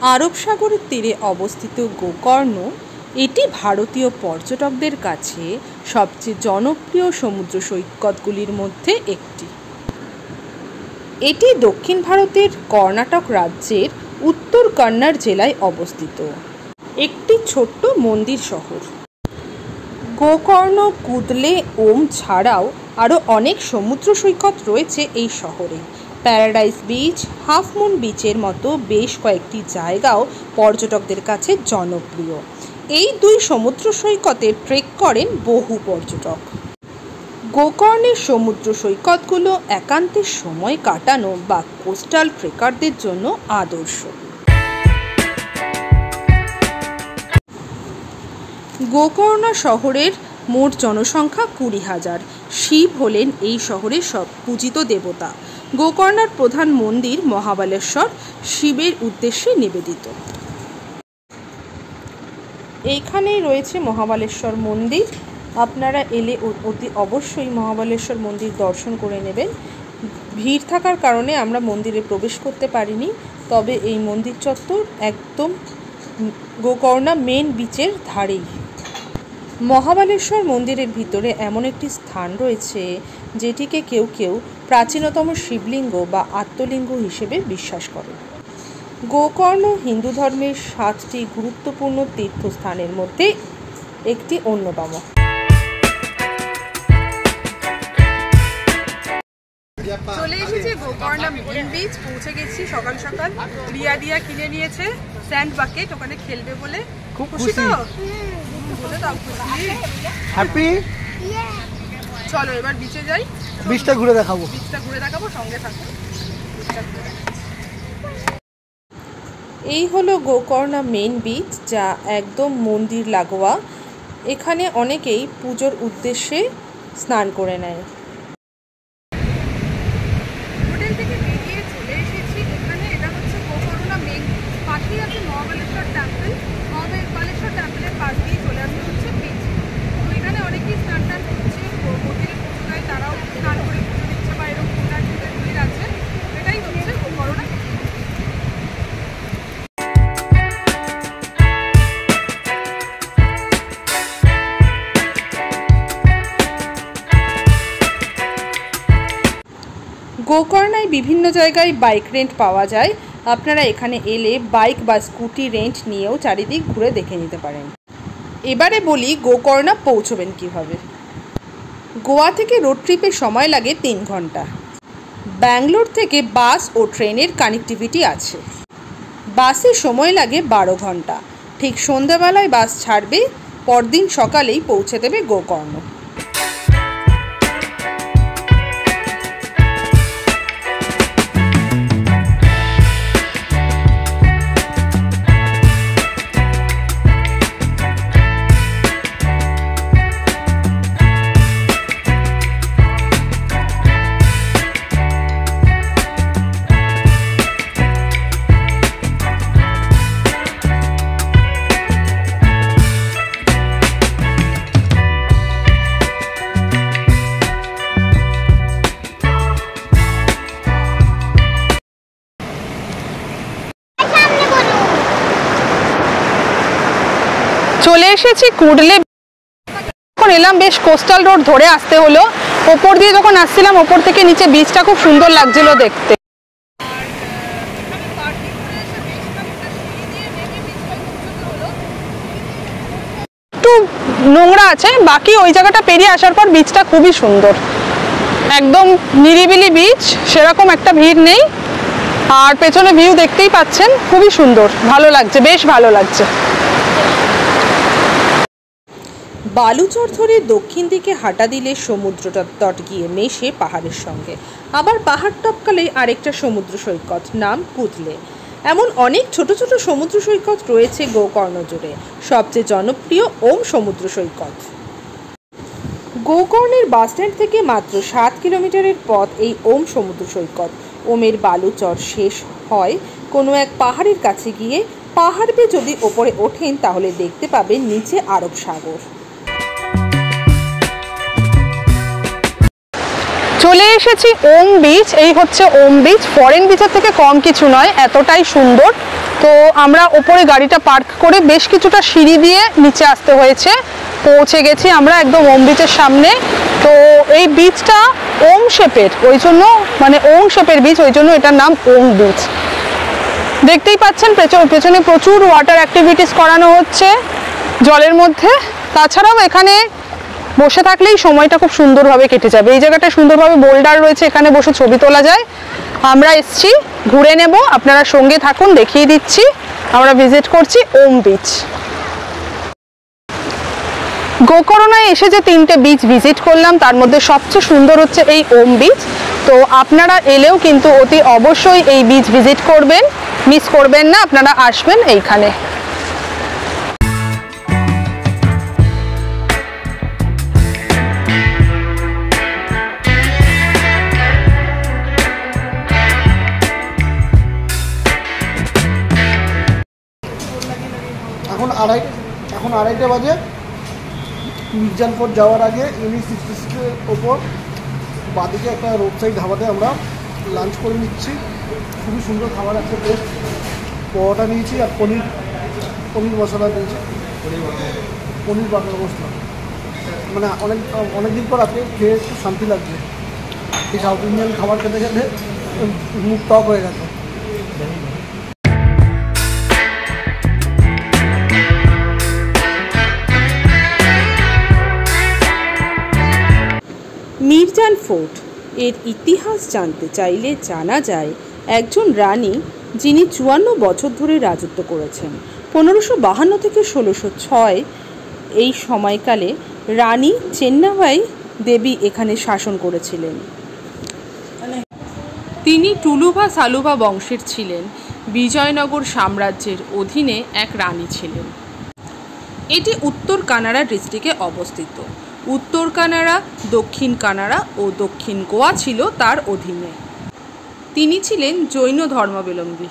আরব সাগরের তীরে অবস্থিত গোকর্ণ এটি ভারতীয় পর্যটকদের কাছে সবচেয়ে জনপ্রিয় সমুদ্র সৈকতগুলির মধ্যে একটি। এটি দক্ষিণ ভারতের কর্ণাটক রাজ্যের উত্তর কন্নড় জেলায় অবস্থিত একটি ছোট্ট মন্দির শহর। গোকর্ণ, কুদলে, ওম ছাড়াও আরও অনেক সমুদ্র সৈকত রয়েছে এই শহরে। প্যারাডাইস বিচ, হাফ মুন বিচের মতো বেশ কয়েকটি জায়গাও পর্যটকদের কাছে জনপ্রিয়। এই দুই সমুদ্র সৈকতে ট্রেক করেন বহু পর্যটক। গোকর্ণের সমুদ্র সৈকতগুলো একান্তের সময় কাটানো বা কোস্টাল ট্রেকারদের জন্য আদর্শ। গোকর্ণ শহরের মোট জনসংখ্যা 20,000। শিব হলেন এই শহরের সব পূজিত দেবতা। গোকর্ণের প্রধান মন্দির মহাবালেশ্বর শিবের উদ্দেশ্যে নিবেদিত। এইখানেই রয়েছে মহাবালেশ্বর মন্দির। আপনারা এলে অতি অবশ্যই মহাবালেশ্বর মন্দির দর্শন করে নেবেন। ভিড় থাকার কারণে আমরা মন্দিরে প্রবেশ করতে পারিনি, তবে এই মন্দির চত্বর একদম গোকর্ণ মেন বিচের ধারেই। মহাবালেশ্বর মন্দিরের ভিতরে এমন একটি স্থান রয়েছে যেটিকে কেউ কেউ প্রাচীনতম শিবলিঙ্গ বা আত্মলিঙ্গ হিসেবে বিশ্বাস করে। গোকর্ণ হিন্দু ধর্মের 7টি গুরুত্বপূর্ণ তীর্থস্থানের মধ্যে একটি অন্যতম। চলে এসেছি গোকর্ণ মেন বিচ, পৌঁছে গেছি সকাল সকাল। রিয়া কিনে নিয়েছে স্যান্ড বাকেট, ওখানে খেলবে বলে। খুব খুশি তো? বলে দাও খুশি, হ্যাপি। চলো এবার বিচে যাই, বিচটা ঘুরে দেখাবো সঙ্গে থাকো। এই হলো গোকর্ণ মেন বিচ, যা একদম মন্দির লাগোয়া। এখানে অনেকেই পুজোর উদ্দেশ্যে স্নান করে নেয়। হোটেল থেকে বেরিয়ে চলে এসেছি এখানে। এটা হচ্ছে গোকর্ণ মেন বিচ, পাশেই আছে মহাবালেশ্বর টেম্পল। মহাবালেশ্বর টেম্পলের পাশ দিয়ে চলে আসতে হচ্ছে বিচ। তো এখানে অনেকেই স্নান করছে, হোটেলে পৌঁছায় তারাও স্নান করে পুজো দিচ্ছে বা এরকম ভিড় আছে। এটাই হচ্ছে গোকর্ণ। গোকর্ণায় বিভিন্ন জায়গায় বাইক রেন্ট পাওয়া যায়। আপনারা এখানে এলে বাইক বা স্কুটি রেন্ট নিয়েও চারিদিক ঘুরে দেখে নিতে পারেন। এবারে বলি গোকর্ণ পৌঁছবেন কিভাবে। গোয়া থেকে রোড ট্রিপে সময় লাগে 3 ঘন্টা। ব্যাঙ্গালোর থেকে বাস ও ট্রেনের কানেক্টিভিটি আছে। বাসে সময় লাগে 12 ঘন্টা। ঠিক সন্ধ্যাবেলায় বাস ছাড়বে, পরদিন সকালেই পৌঁছে দেবে গোকর্ণ। চলে এসেছি কুডলে। এখন এলাম, বেশ কোস্টাল রোড ধরে আসতে হলো। ওপর দিয়ে যখন আসছিলাম, ওপর থেকে নিচে বিচটা খুব সুন্দর লাগছিল দেখতে। একটু নোংরা আছে, বাকি ওই জায়গাটা পেরিয়ে আসার পর বিচটা খুবই সুন্দর। একদম নিরিবিলি বিচ, সেরকম একটা ভিড় নেই। আর পেছনে ভিউ দেখতেই পাচ্ছেন, খুবই সুন্দর, ভালো লাগছে, বেশ ভালো লাগছে। বালুচর ধরে দক্ষিণ দিকে হাঁটা দিলে সমুদ্র তট গিয়ে মেশে পাহাড়ের সঙ্গে। আবার পাহাড় টপকালে আরেকটা সমুদ্র সৈকত, নাম কুদলে। এমন অনেক ছোট ছোট সমুদ্র সৈকত রয়েছে গোকর্ণ জুড়ে। সবচেয়ে জনপ্রিয় ওম সমুদ্র সৈকত। গোকর্ণের বাসস্ট্যান্ড থেকে মাত্র 7 কিলোমিটারের পথ এই ওম সমুদ্র সৈকত। ওমের বালুচর শেষ হয় কোনো এক পাহাড়ের কাছে গিয়ে। পাহাড় বেয়ে যদি ওপরে ওঠেন তাহলে দেখতে পাবেন নিচে আরব সাগর। চলে এসেছি ওম বিচ। এই হচ্ছে ওম বিচ, ফরেন বিচের থেকে কম কিছু নয়, এতটাই সুন্দর। তো আমরা ওপরে গাড়িটা পার্ক করে বেশ কিছুটা সিঁড়ি দিয়ে নিচে আসতে হয়েছে, পৌঁছে গেছি আমরা একদম ওম বিচের সামনে। তো এই বিচটা ওম শেপের, ওই জন্য মানে ওম শেপের বিচ, ওই জন্য এটার নাম ওম বিচ। দেখতেই পাচ্ছেন পেছনে প্রচুর ওয়াটার অ্যাক্টিভিটিস করানো হচ্ছে জলের মধ্যে। তাছাড়াও এখানে বসে থাকলেই সময়টা খুব সুন্দরভাবে কেটে যাবে। এই জায়গাটা সুন্দরভাবে বোল্ডার রয়েছে, এখানে বসে ছবি তোলা যায়। আমরা এসছি, ঘুরে নেব, আপনারা সঙ্গে থাকুন, দেখিয়ে দিচ্ছি। আমরা ভিজিট করছি ওম বিচ। গোকর্ণায় এসে যে 3টে বিচ ভিজিট করলাম, তার মধ্যে সবচেয়ে সুন্দর হচ্ছে এই ওম বিচ। তো আপনারা এলেও কিন্তু অতি অবশ্যই এই বিচ ভিজিট করবেন, মিস করবেন না, আপনারা আসবেন এইখানে। এখন আড়াইটে বাজে। মির্জানপুর যাওয়ার আগে ইউনিট 66-এর ওপর বাদিকে একটা রোড সাইড ধাবাতে আমরা লাঞ্চ করে নিচ্ছি। খুবই সুন্দর খাবার আছে, বেস্ট। পরোটা নিয়েছি আর পনির মশলা নিয়েছি, পনির বাটার মশলা। মানে অনেক দিন পর আপনি খেয়ে একটু শান্তি লাগছে। এই সাউথ ইন্ডিয়ান খাবার খেতে খেতে মুখ টক হয়ে গেছে। মির্জান ফোর্ট এর ইতিহাস জানতে চাইলে জানা যায় একজন রানী যিনি 54 বছর ধরে রাজত্ব করেছেন। 1552 থেকে 1606 এই সময়কালে রানী চেন্নাবাই দেবী এখানে শাসন করেছিলেন। তিনি টুলুভা সালুভা বংশের ছিলেন। বিজয়নগর সাম্রাজ্যের অধীনে এক রানী ছিলেন। এটি উত্তর কানাড়া ডিস্ট্রিক্টে অবস্থিত। উত্তর কানাড়া, দক্ষিণ কানাড়া ও দক্ষিণ গোয়া ছিল তার অধীনে। তিনি ছিলেন জৈন ধর্মাবলম্বী।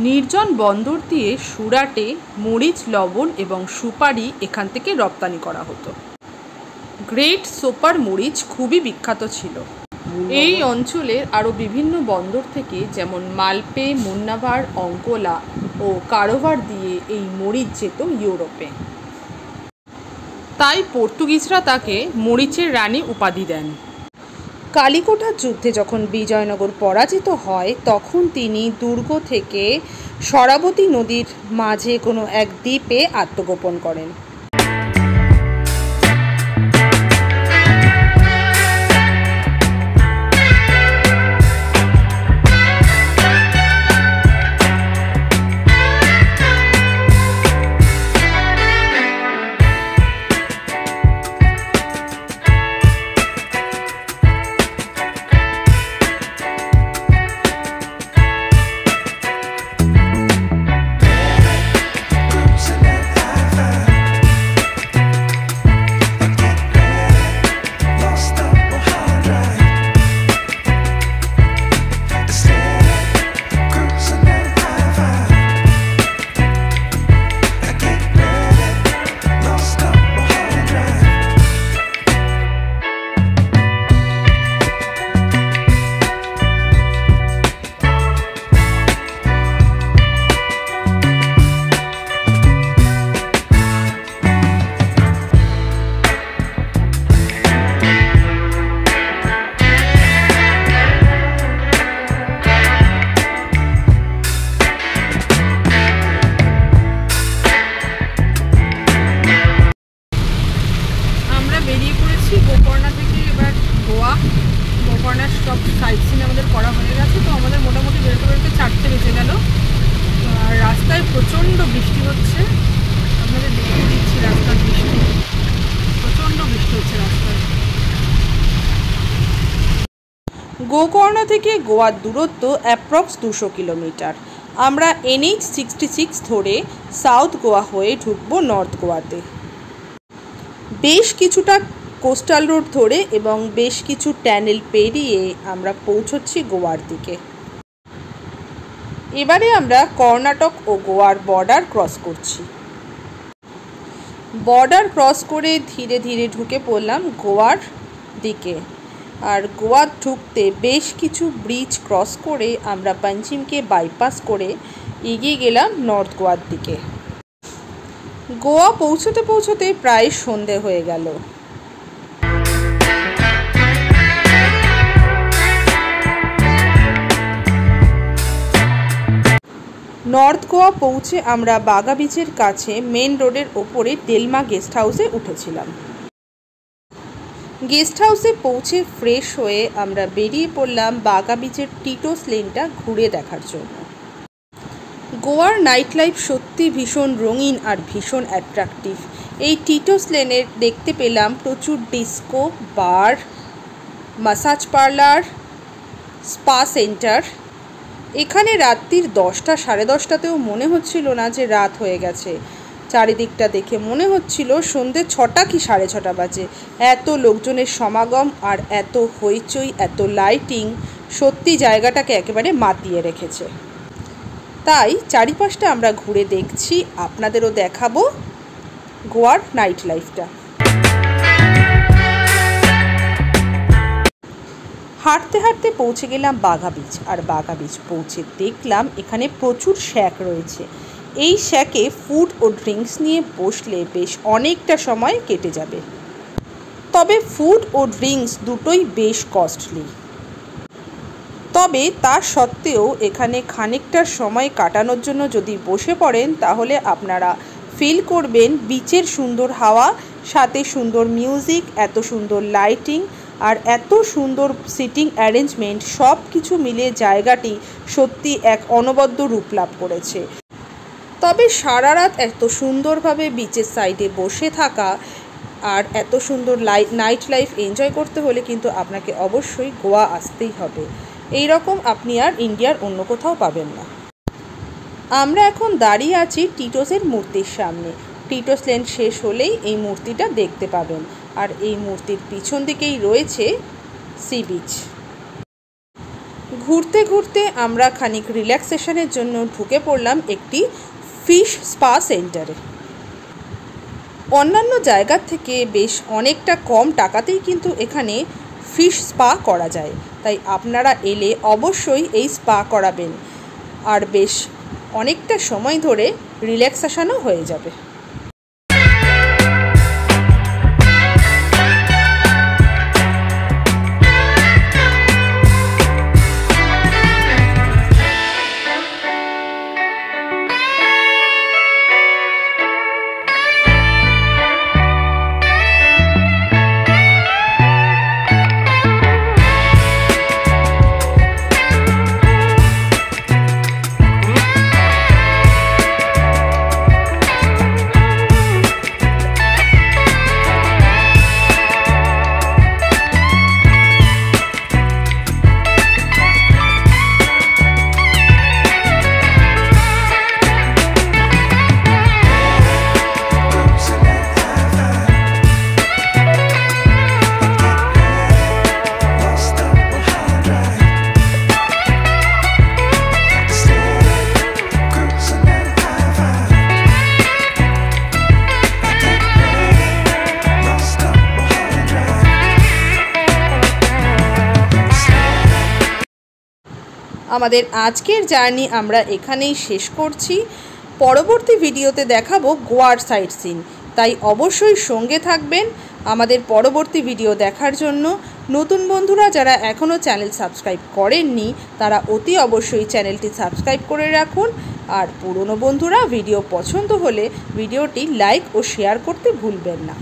নির্জন বন্দর দিয়ে সুরাটে মরিচ, লবণ এবং সুপারি এখান থেকে রপ্তানি করা হতো। গ্রেট সোপার মরিচ খুবই বিখ্যাত ছিল। এই অঞ্চলের আরও বিভিন্ন বন্দর থেকে, যেমন মালপে, মুন্নাভার, অঙ্কোলা ও কারোভার দিয়ে এই মরিচ যেত ইউরোপে। তাই পর্তুগিজরা তাকে মরিচের রানী উপাধি দেন। কালিকোটার যুদ্ধে যখন বিজয়নগর পরাজিত হয়, তখন তিনি দুর্গ থেকে শরাবতী নদীর মাঝে কোনো এক দ্বীপে আত্মগোপন করেন। গোকর্ণা থেকে এবার গোয়া। গোকর্ণার সব সাইট সিন আমাদের করা হয়ে গেছে। তো আমাদের মোটামুটি বেরোতে বেরোতে 4টে বেজে গেল। আর রাস্তায় প্রচণ্ড বৃষ্টি হচ্ছে, আপনাদের দেখিয়ে দিচ্ছি রাস্তার বৃষ্টি। প্রচণ্ড বৃষ্টি হচ্ছে রাস্তায়। গোকর্ণা থেকে গোয়ার দূরত্ব অ্যাপ্রক্স 200 কিলোমিটার। আমরা NH 66 ধরে সাউথ গোয়া হয়ে ঢুকবো নর্থ গোয়াতে। বেশ কিছুটা কোস্টাল রোড ধরে এবং বেশ কিছু ট্যানেল পেরিয়ে আমরা পৌঁছচ্ছি গোয়ার দিকে। এবারে আমরা কর্ণাটক ও গোয়ার বর্ডার ক্রস করছি। বর্ডার ক্রস করে ধীরে ধীরে ঢুকে পড়লাম গোয়ার দিকে। আর গোয়া ঢুকতে বেশ কিছু ব্রিজ ক্রস করে আমরা পাঞ্জিমকে বাইপাস করে এগিয়ে গেলাম নর্থ গোয়ার দিকে। গোয়া পৌঁছতে পৌঁছতে প্রায় সন্ধে হয়ে গেল। নর্থ গোয়া পৌঁছে আমরা বাগা বিচের কাছে মেন রোডের ওপরে ডেলমা গেস্ট হাউসে উঠেছিলাম। গেস্ট হাউসে পৌঁছে ফ্রেশ হয়ে আমরা বেরিয়ে পড়লাম বাগা বিচের টিটোস লেনটা ঘুরে দেখার জন্য। গোয়ার নাইট লাইফ সত্যি ভীষণ রঙিন আর ভীষণ অ্যাট্রাকটিভ। এই টিটোস লেনে দেখতে পেলাম প্রচুর ডিস্কো, বার, ম্যাসাজ পার্লার, স্পা সেন্টার। এখানে রাত্রির 10টা সাড়ে 10টাতেও মনে হচ্ছিল না যে রাত হয়ে গেছে। চারিদিকটা দেখে মনে হচ্ছিল সন্ধে 6টা কি 6:30 বাজে। এত লোকজনের সমাগম আর এত হইচই, এত লাইটিং সত্যি জায়গাটাকে একেবারে মাতিয়ে রেখেছে। তাই চারিপাশটা আমরা ঘুরে দেখছি, আপনাদেরও দেখাবো গোয়ার নাইট লাইফটা। হাঁটতে হাঁটতে পৌঁছে গেলাম বাগা বিচ। আর বাগা বিচ পৌঁছে দেখলাম এখানে প্রচুর শ্যাক রয়েছে। এই শ্যাকে ফুড ও ড্রিঙ্কস নিয়ে বসলে বেশ অনেকটা সময় কেটে যাবে। তবে ফুড ও ড্রিঙ্কস দুটোই বেশ কস্টলি। তবে তা সত্ত্বেও এখানে খানিকটা সময় কাটানোর জন্য যদি বসে পড়েন তাহলে আপনারা ফিল করবেন বিচের সুন্দর হাওয়া, সাথে সুন্দর মিউজিক, এত সুন্দর লাইটিং আর এত সুন্দর সিটিং অ্যারেঞ্জমেন্ট, সব কিছু মিলিয়ে জায়গাটি সত্যি এক অনবদ্য রূপ লাভ করেছে। তবে সারা রাত এত সুন্দরভাবে বিচের সাইডে বসে থাকা আর এত সুন্দর নাইট লাইফ এনজয় করতে হলে কিন্তু আপনাকে অবশ্যই গোয়া আসতেই হবে। এই রকম আপনি আর ইন্ডিয়ার অন্য কোথাও পাবেন না। আমরা এখন দাঁড়িয়ে আছি টিটোসের মূর্তির সামনে। টিটোস লেন শেষ হলেই এই মূর্তিটা দেখতে পাবেন। আর এই মূর্তির পিছন দিকেই রয়েছে সি বিচ। ঘুরতে ঘুরতে আমরা খানিক রিল্যাক্সেশনের জন্য ঢুকে পড়লাম একটি ফিশ স্পা সেন্টারে। অন্যান্য জায়গার থেকে বেশ অনেকটা কম টাকাতেই কিন্তু এখানে ফিশ স্পা করা যায়। তাই আপনারা এলে অবশ্যই এই স্পা করাবেন, আর বেশ অনেকটা সময় ধরে রিল্যাক্সেশনও হয়ে যাবে। আমাদের আজকের জার্নি আমরা এখানেই শেষ করছি। পরবর্তী ভিডিওতে দেখাবো গোয়ার সাইট সিন, তাই অবশ্যই সঙ্গে থাকবেন আমাদের পরবর্তী ভিডিও দেখার জন্য। নতুন বন্ধুরা যারা এখনও চ্যানেল সাবস্ক্রাইব করেননি তারা অতি অবশ্যই চ্যানেলটি সাবস্ক্রাইব করে রাখুন। আর পুরনো বন্ধুরা ভিডিও পছন্দ হলে ভিডিওটি লাইক ও শেয়ার করতে ভুলবেন না।